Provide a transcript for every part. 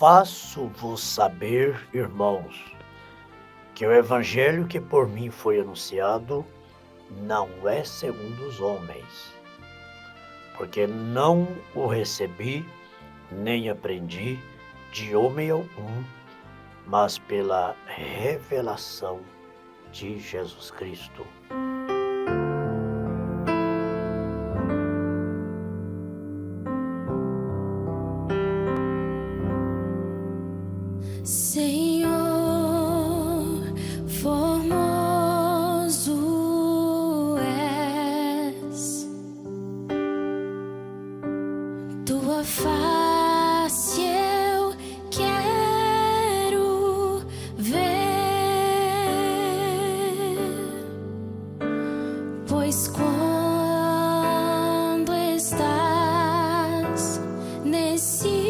Faço-vos saber, irmãos, que o evangelho que por mim foi anunciado não é segundo os homens, porque não o recebi, nem aprendi de homem algum, mas pela revelação de Jesus Cristo. Senhor, formoso és, tua face eu quero ver, pois quando estás nesse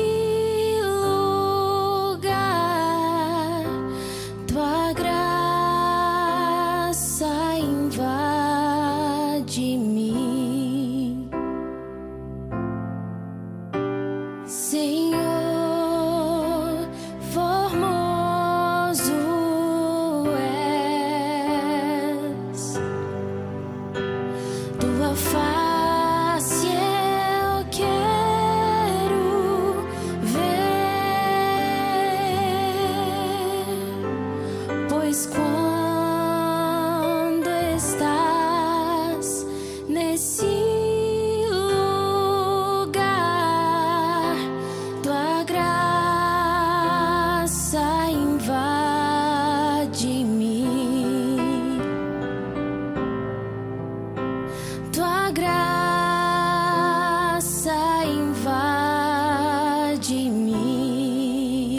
tua graça invade mim, Senhor, formoso és, tua face eu quero ver, pois quando estás nesse lugar, tua graça invade mim, tua graça invade mim.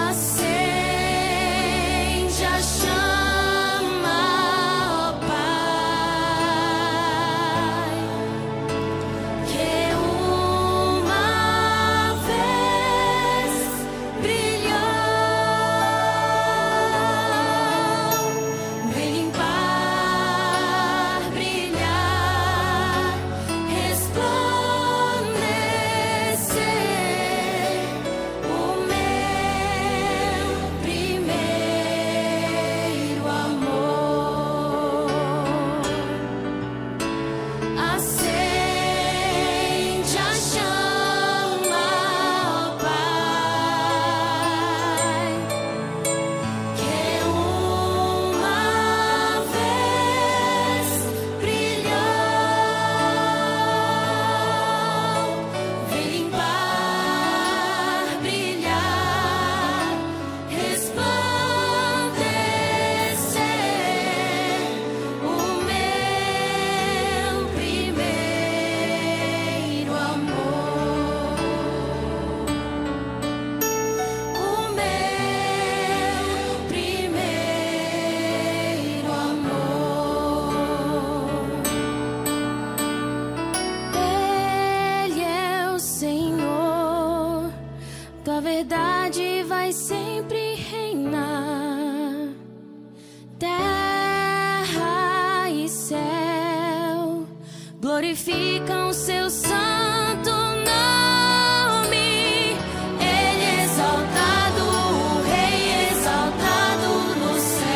Acende a chama, ó Pai, que uma vez brilhou, vem limpar, brilhar, resplandecer o meu primeiro amor. Acende a chama, ó Pai, que uma vez brilhou, vem limpar, brilhar, resplandecer o meu primeiro amor, o meu primeiro amor. Ele é o Senhor, tua verdade vai sempre reinar. Terra e céu glorificam seu santo nome. Ele é exaltado, o Rei exaltado no céu.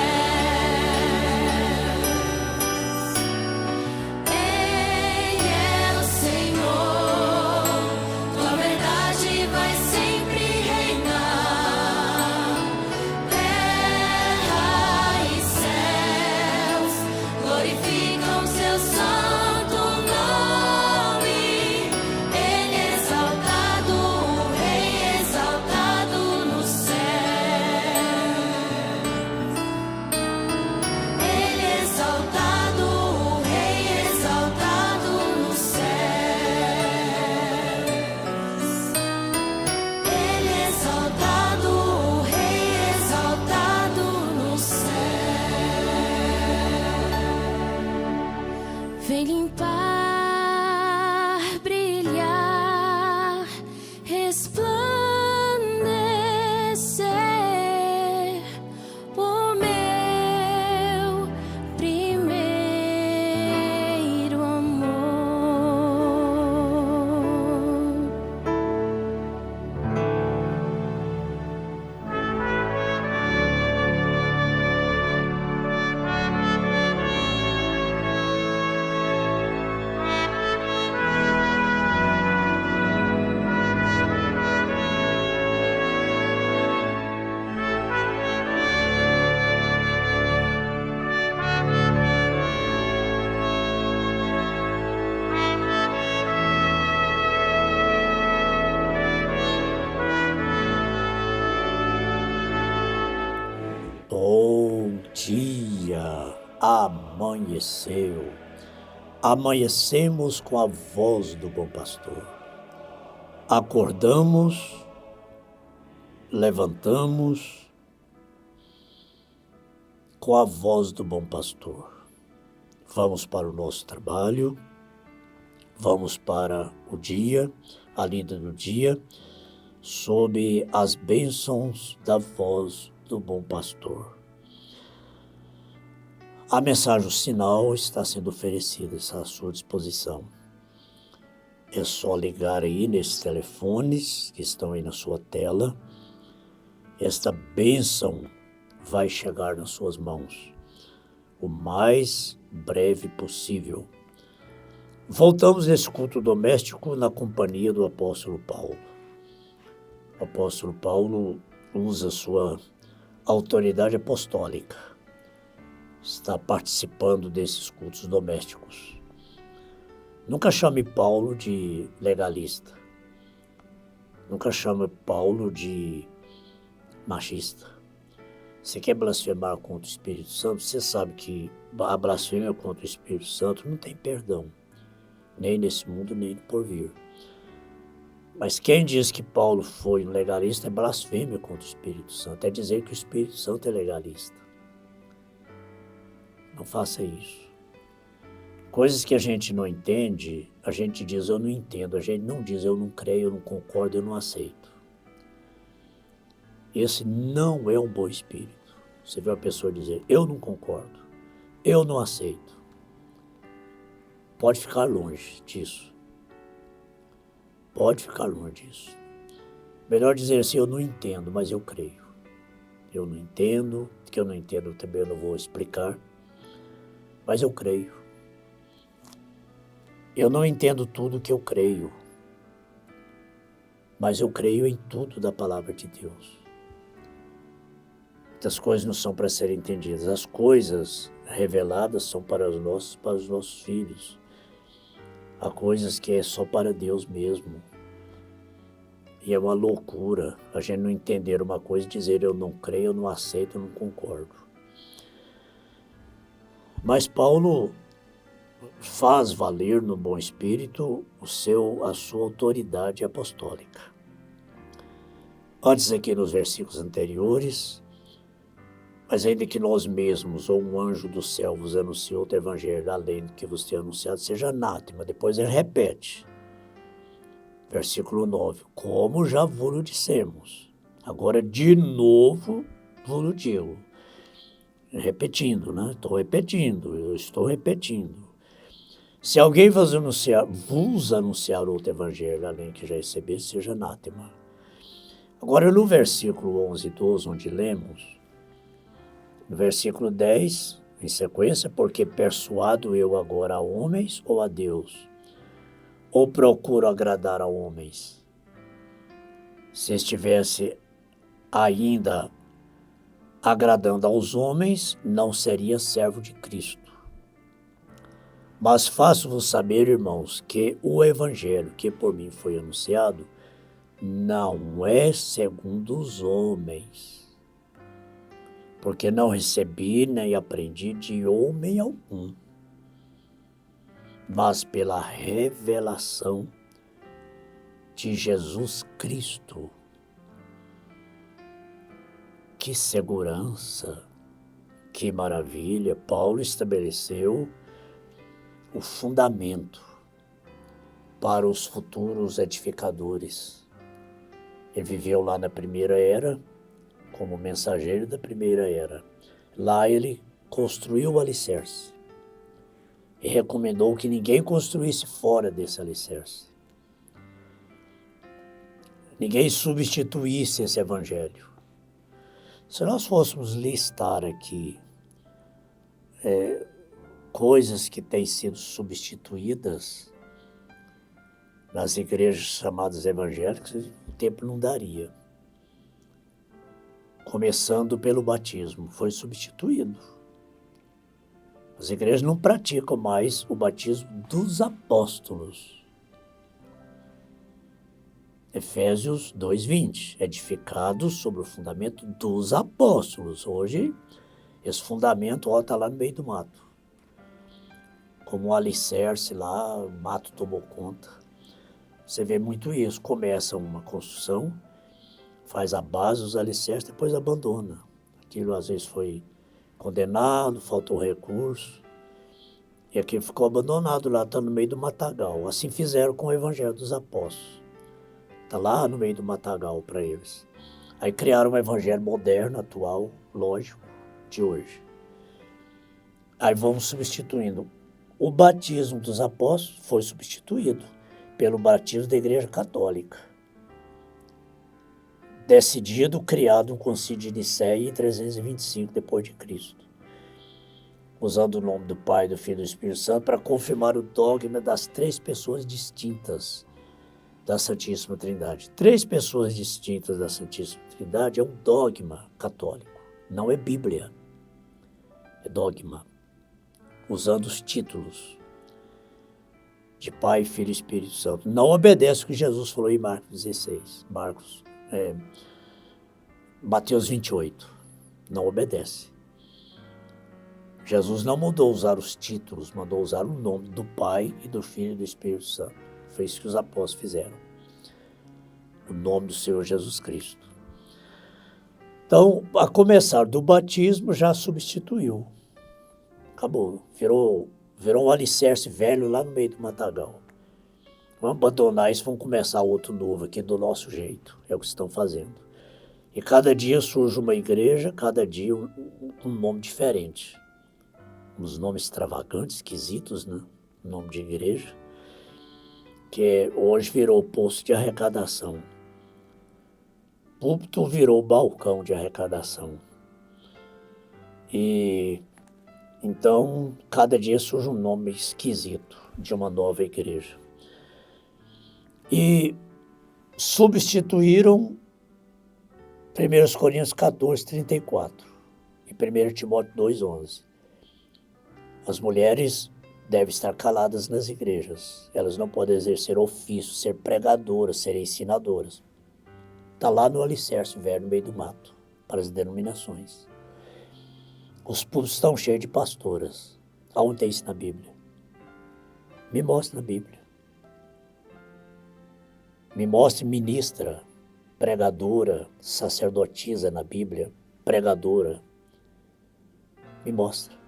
Ele é o Senhor, tua verdade vai sempre reinar. Terra e céus glorificam seu santo nome. Ele é exaltado, o Rei exaltado no céu. Ele é exaltado, o Rei exaltado no céu. Ele é exaltado, o Rei exaltado no céu. Vem limpar, brilhar, resplandecer o meu primeiro amor. dia amanheceu. Amanhecemos com a voz do bom pastor. Acordamos, levantamos com a voz do bom pastor. Vamos para o nosso trabalho, vamos para o dia, a lida do dia, sob as bênçãos da voz do bom pastor. A mensagem, o sinal, está sendo oferecida, está à sua disposição. É só ligar aí nesses telefones que estão aí na sua tela. Esta bênção vai chegar nas suas mãos o mais breve possível. Voltamos nesse culto doméstico na companhia do apóstolo Paulo. O apóstolo Paulo usa sua autoridade apostólica. Está participando desses cultos domésticos. Nunca chame Paulo de legalista. Nunca chame Paulo de machista. Você quer blasfemar contra o Espírito Santo? Você sabe que a blasfêmia contra o Espírito Santo não tem perdão. Nem nesse mundo, nem no porvir. Mas quem diz que Paulo foi um legalista é blasfêmia contra o Espírito Santo. É dizer que o Espírito Santo é legalista. Não faça isso. Coisas que a gente não entende, a gente diz eu não entendo. A gente não diz eu não creio, eu não concordo, eu não aceito. Esse não é um bom espírito. Você vê uma pessoa dizer eu não concordo, eu não aceito. Pode ficar longe disso. Pode ficar longe disso. Melhor dizer assim, eu não entendo, mas eu creio. Eu não entendo, que eu não entendo também eu não vou explicar. Mas eu creio. Eu não entendo tudo que eu creio, mas eu creio em tudo da palavra de Deus. Muitas coisas não são para serem entendidas. As coisas reveladas são para os nossos filhos. Há coisas que é só para Deus mesmo. E é uma loucura a gente não entender uma coisa e dizer eu não creio, eu não aceito, eu não concordo. Mas Paulo faz valer no bom espírito a sua autoridade apostólica. Antes aqui nos versículos anteriores, mas ainda que nós mesmos ou um anjo do céu vos anuncie outro evangelho além do que vos tenha anunciado, seja anátema. Depois ele repete, versículo 9, como já vos dissemos, agora de novo vos digo. Repetindo, né? Eu estou repetindo. Se alguém vos anunciar outro evangelho, além que já recebesse, seja anátema. Agora, no versículo 11 e 12, onde lemos, no versículo 10, em sequência, porque persuado eu agora a homens ou a Deus? Ou procuro agradar a homens? Se estivesse ainda agradando aos homens, não seria servo de Cristo. Mas faço-vos saber, irmãos, que o evangelho que por mim foi anunciado não é segundo os homens, porque não recebi nem aprendi de homem algum, mas pela revelação de Jesus Cristo. Que segurança, que maravilha! Paulo estabeleceu o fundamento para os futuros edificadores. Ele viveu lá na primeira era, como mensageiro da primeira era. Lá ele construiu o alicerce e recomendou que ninguém construísse fora desse alicerce. Ninguém substituísse esse evangelho. Se nós fôssemos listar aqui coisas que têm sido substituídas nas igrejas chamadas evangélicas, o tempo não daria. Começando pelo batismo, foi substituído. As igrejas não praticam mais o batismo dos apóstolos. Efésios 2:20, edificados sobre o fundamento dos apóstolos. Hoje Esse fundamento, ó, está lá no meio do mato. Como um alicerce lá, o mato tomou conta. Você vê muito isso. Começa uma construção, faz a base, os alicerces, depois abandona. Aquilo às vezes foi condenado, faltou recurso. E aquilo ficou abandonado lá, está no meio do matagal. Assim fizeram com o Evangelho dos Apóstolos. Está lá no meio do matagal para eles. Aí criaram um evangelho moderno, atual, lógico, de hoje. Aí vamos substituindo. O batismo dos apóstolos foi substituído pelo batismo da Igreja Católica. Decidido, criado um concílio de Nicéia em 325 depois de Cristo. Usando o nome do Pai, do Filho e do Espírito Santo para confirmar o dogma das 3 pessoas distintas da Santíssima Trindade. 3 pessoas distintas da Santíssima Trindade é um dogma católico, não é Bíblia, é dogma, usando os títulos de Pai, Filho e Espírito Santo. Não obedece o que Jesus falou em Marcos 16, Mateus 28, não obedece. Jesus não mandou usar os títulos, mandou usar o nome do Pai e do Filho e do Espírito Santo. Foi isso que os apóstolos fizeram. O nome do Senhor Jesus Cristo. Então, a começar do batismo, já substituiu. Acabou. Virou um alicerce velho lá no meio do matagal. Vamos abandonar isso, vamos começar outro novo aqui do nosso jeito. É o que estão fazendo. E cada dia surge uma igreja, cada dia um nome diferente. Uns nomes extravagantes, esquisitos, né? Nome de igreja. Que hoje virou posto de arrecadação. Púlpito virou balcão de arrecadação. E então, cada dia surge um nome esquisito de uma nova igreja. E substituíram 1 Coríntios 14, 34 e 1 Timóteo 2, 11. As mulheres devem estar caladas nas igrejas. Elas não podem exercer ofício, ser pregadoras, ser ensinadoras. Está lá no alicerce velho, no meio do mato, para as denominações. Os púlpitos estão cheios de pastoras. Aonde tem isso na Bíblia? Me mostre na Bíblia. Me mostre ministra, pregadora, sacerdotisa na Bíblia, pregadora. Me mostra.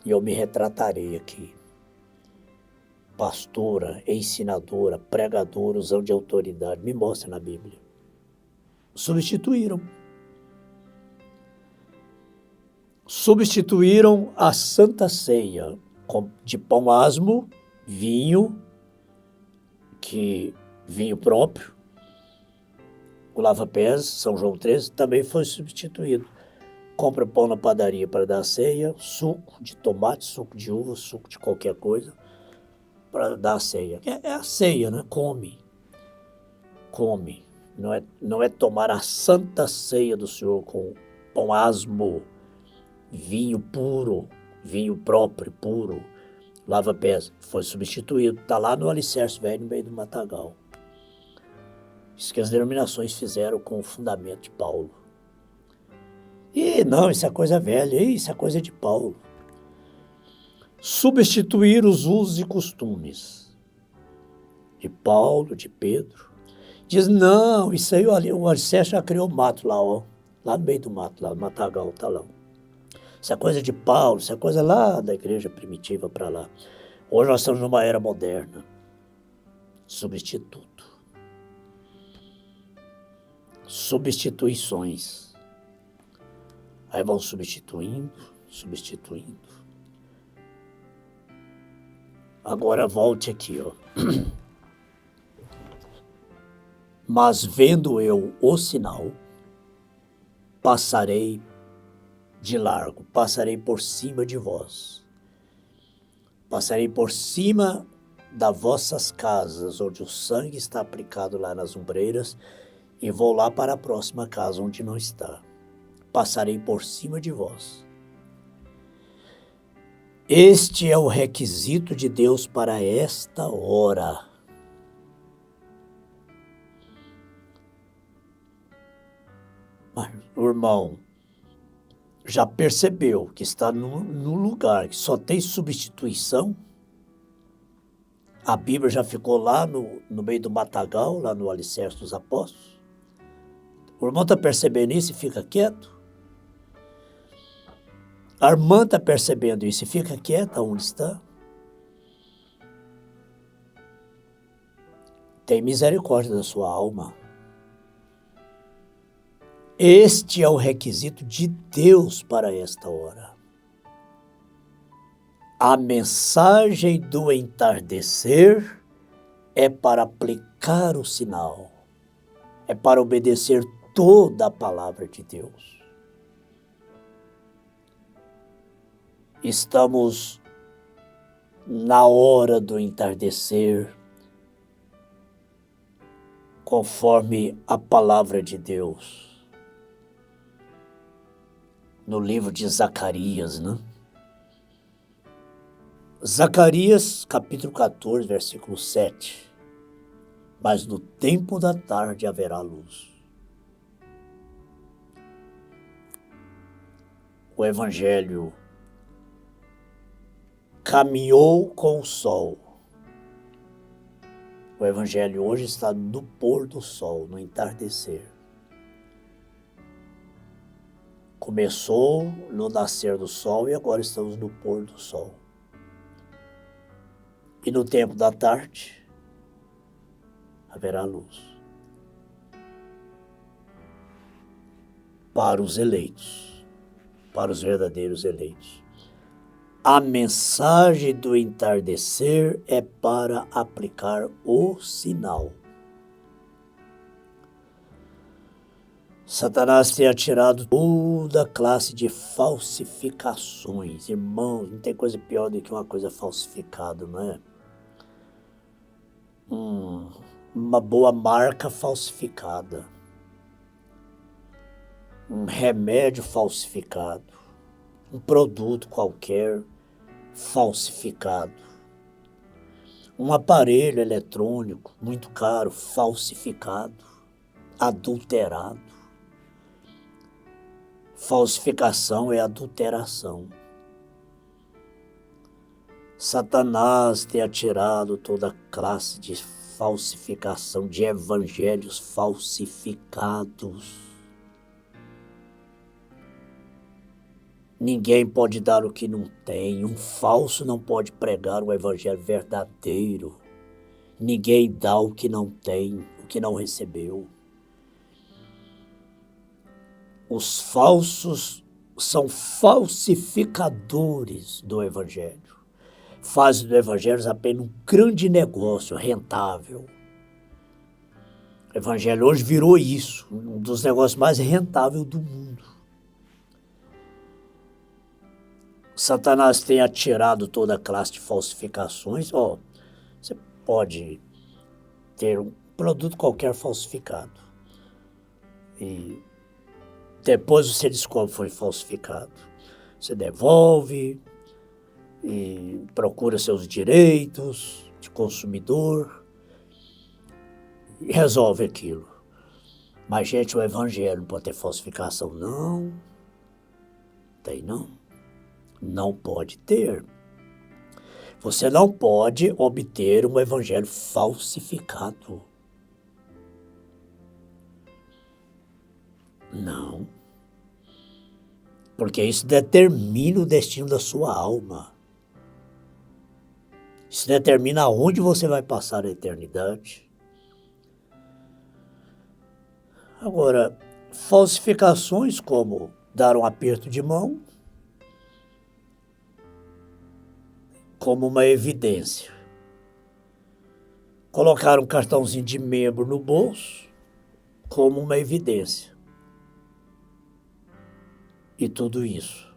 E eu me retratarei aqui. Pastora, ensinadora, pregadora, usando de autoridade. Me mostra na Bíblia. Substituíram. Substituíram a Santa Ceia de pão asmo, vinho próprio, o lava-pés, São João 13, também foi substituído. Compra pão na padaria para dar a ceia, suco de tomate, suco de uva, suco de qualquer coisa, para dar a ceia. É a ceia, né? Come. Não é tomar a santa ceia do Senhor com pão asmo, vinho puro, vinho próprio, puro, lava-pés. Foi substituído. Está lá no alicerce velho, no meio do matagal. Isso que as denominações fizeram com o fundamento de Paulo. E não, isso é coisa velha, isso é coisa de Paulo. Substituir os usos e costumes de Paulo, de Pedro. Diz, não, isso aí o alicerce já criou mato lá, ó. Lá no meio do mato, lá no matagal, tá lá. Isso é coisa de Paulo, isso é coisa lá da igreja primitiva para lá. Hoje nós estamos numa era moderna. Substituto. Substituições. Aí vão substituindo. Agora volte aqui, ó. Mas vendo eu o sinal, passarei de largo, passarei por cima de vós. Passarei por cima das vossas casas, onde o sangue está aplicado lá nas ombreiras, e vou lá para a próxima casa, onde não está. Passarei por cima de vós. Este é o requisito de Deus para esta hora. Mas, irmão, já percebeu que está num lugar que só tem substituição? A Bíblia já ficou lá no meio do matagal, lá no alicerce dos apóstolos? O irmão está percebendo isso e fica quieto? A irmã está percebendo isso e fica quieta onde está? Tem misericórdia da sua alma. Este é o requisito de Deus para esta hora. A mensagem do entardecer é para aplicar o sinal, é para obedecer toda a palavra de Deus. Estamos na hora do entardecer, conforme a palavra de Deus. No livro de Zacarias, né? Zacarias, capítulo 14, versículo 7. Mas no tempo da tarde haverá luz. O Evangelho caminhou com o sol. O Evangelho hoje está no pôr do sol, no entardecer. Começou no nascer do sol e agora estamos no pôr do sol. E no tempo da tarde haverá luz. Para os eleitos, para os verdadeiros eleitos. A mensagem do entardecer é para aplicar o sinal. Satanás tem atirado toda a classe de falsificações. Irmãos, não tem coisa pior do que uma coisa falsificada, não é? Uma boa marca falsificada. Um remédio falsificado. Um produto qualquer falsificado. Um aparelho eletrônico muito caro, falsificado, adulterado. Falsificação é adulteração. Satanás tem atirado toda classe de falsificação, de evangelhos falsificados. Ninguém pode dar o que não tem. Um falso não pode pregar o evangelho verdadeiro. Ninguém dá o que não tem, o que não recebeu. Os falsos são falsificadores do evangelho. Fazem do evangelho apenas um grande negócio, rentável. O evangelho hoje virou isso, um dos negócios mais rentáveis do mundo. Satanás tem atirado toda a classe de falsificações. Você pode ter um produto qualquer falsificado. E depois você descobre que foi falsificado. Você devolve e procura seus direitos de consumidor e resolve aquilo. Mas, gente, o evangelho não pode ter falsificação, não. Tem, não. Não pode ter. Você não pode obter um evangelho falsificado. Não. Porque isso determina o destino da sua alma. Isso determina aonde você vai passar a eternidade. Agora, falsificações como dar um aperto de mão, como uma evidência. Colocar um cartãozinho de membro no bolso, como uma evidência. E tudo isso.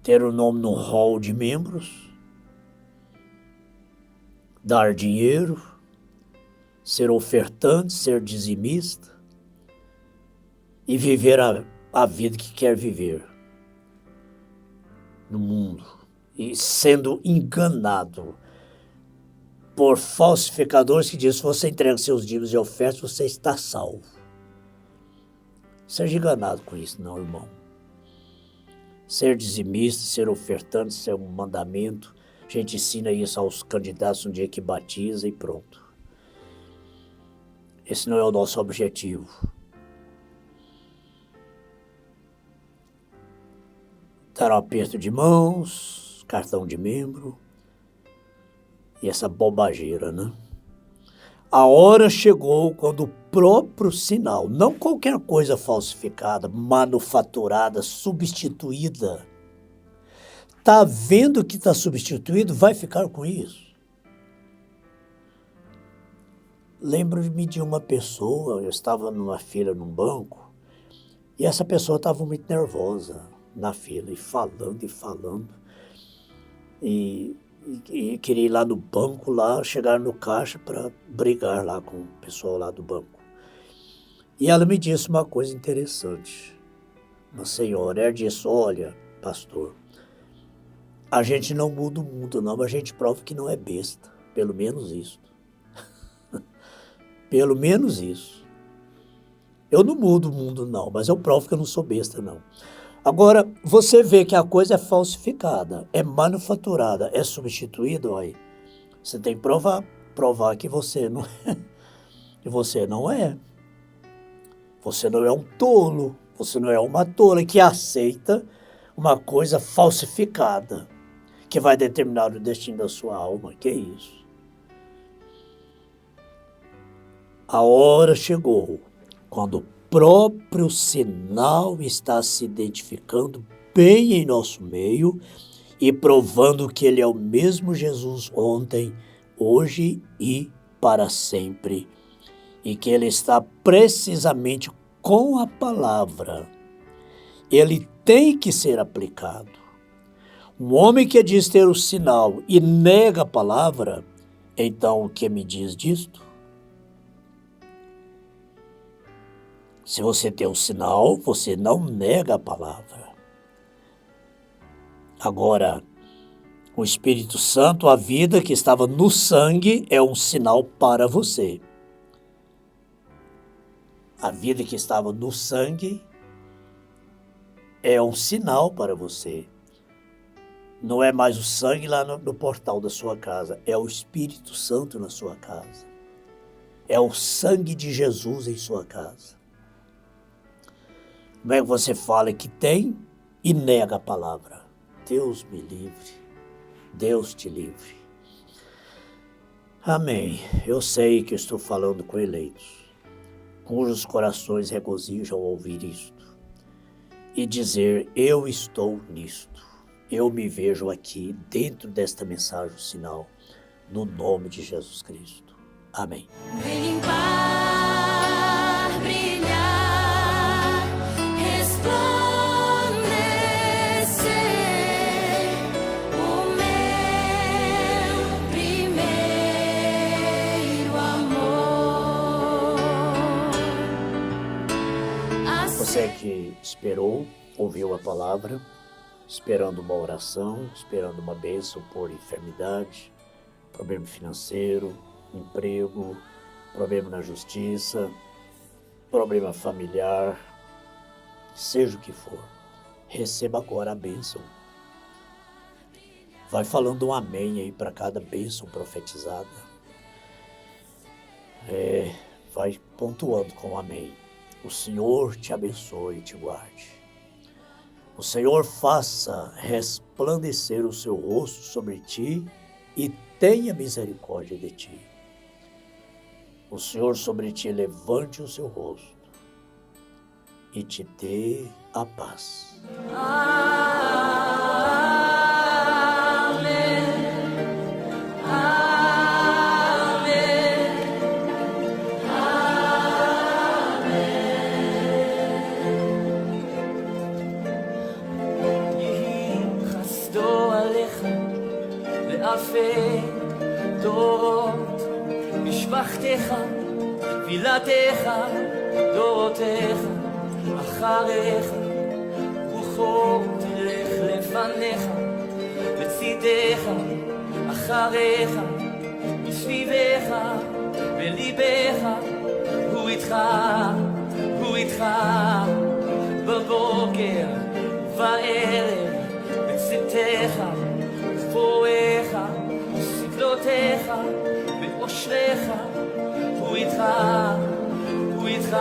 Ter o nome no hall de membros, dar dinheiro, ser ofertante, ser dizimista e viver a vida que quer viver no mundo e sendo enganado por falsificadores que dizem: se você entrega seus dízimos e ofertas, você está salvo. Seja enganado com isso, não, irmão. Ser dizimista, ser ofertante, ser um mandamento. A gente ensina isso aos candidatos no dia que batiza e pronto. Esse não é o nosso objetivo. Dar um aperto de mãos, cartão de membro e essa bobageira, né? A hora chegou quando o próprio sinal, não qualquer coisa falsificada, manufaturada, substituída. Tá vendo que está substituído? Vai ficar com isso. Lembro-me de uma pessoa, eu estava numa fila num banco, e essa pessoa estava muito nervosa na fila, e falando, e queria ir lá no banco, lá, chegar no caixa para brigar lá com o pessoal lá do banco. E ela me disse uma coisa interessante. Uma senhora, ela disse, olha, pastor, a gente não muda o mundo não, mas a gente prova que não é besta, pelo menos isso. Pelo menos isso. Eu não mudo o mundo não, mas eu provo que eu não sou besta não. Agora, você vê que a coisa é falsificada, é manufaturada, é substituída, aí. Você tem que provar que você não é. Que você não é. Você não é um tolo, você não é uma tola que aceita uma coisa falsificada, que vai determinar o destino da sua alma. Que isso? A hora chegou, quando o próprio sinal está se identificando bem em nosso meio e provando que ele é o mesmo Jesus ontem, hoje e para sempre. E que ele está precisamente com a palavra. Ele tem que ser aplicado. Um homem que diz ter o sinal e nega a palavra, então o que me diz disto? Se você tem o sinal, você não nega a palavra. Agora, o Espírito Santo, a vida que estava no sangue, é um sinal para você. A vida que estava no sangue é um sinal para você. Não é mais o sangue lá no portal da sua casa, é o Espírito Santo na sua casa. É o sangue de Jesus em sua casa. Como é que você fala que tem e nega a palavra? Deus me livre. Deus te livre. Amém. Eu sei que estou falando com eleitos, cujos corações regozijam ao ouvir isto e dizer, eu estou nisto. Eu me vejo aqui dentro desta mensagem, o sinal, no nome de Jesus Cristo. Amém. Vem limpar, brilhar, resplandecer o meu primeiro amor. Você que esperou, ouviu a palavra, esperando uma oração, esperando uma bênção por enfermidade, problema financeiro, emprego, problema na justiça, problema familiar, seja o que for, receba agora a bênção. Vai falando um amém aí para cada bênção profetizada. Vai pontuando com um amém. O Senhor te abençoe e te guarde. O Senhor faça resplandecer o seu rosto sobre ti e tenha misericórdia de ti. O Senhor sobre ti levante o seu rosto e te dê a paz. דורות, משפחתך, תפילתך, דורותיך, אחריך, רוחו תלך לפניך, בצדך, אחריך, מסביבך, בליבך, הוא איתך, הוא איתך. גדולותיך ואושריך הוא איתך, הוא איתך.